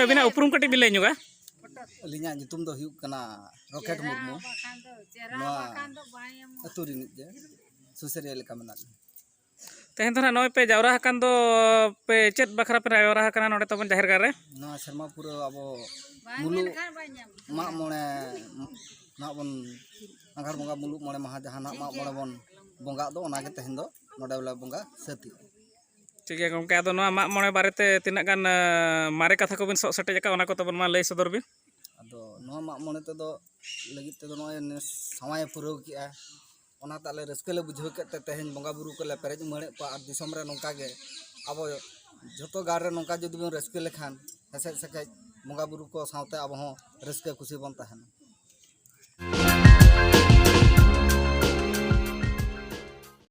अबिना उपरुम कटी बिन लay nyuga अलिया नितुम दो हुयुग कना rocket Murmu नोआ अतु रिनिज जे सुसरिया लेका मेना तेहन तो नय पे जावरा हकन दो पे चेत बखरा पे जावरा हकना नोडे तबन जाहिर गार रे नोआ शर्मा पुरो अब मुलु मा मोणे ना बन आंगार बंगा मुलु मोणे महा जहाना मा मोणे बन बंगा दो ओनागे तेहन दो नोडे वाला बंगा सती ठीक है गमके आदो नोआ मा मोणे बारेते तिना गान मारे कथा को बिन सो सटे जका ओना को तबन मा लay सदर बिन अदो नोआ मा मोणे ते दो लगित ते दो नोय समय पुरो किया ओना ताले रस्कले बुझो के तेहन बंगा बुरु को ले पेरेज मणे पा दिसम रे नोंका गे अब जतो गार रे नोंका जदि बन रस्के लेखान हसे सके बंगा बुरु को सावते अब हो रस्के खुशी बन तहन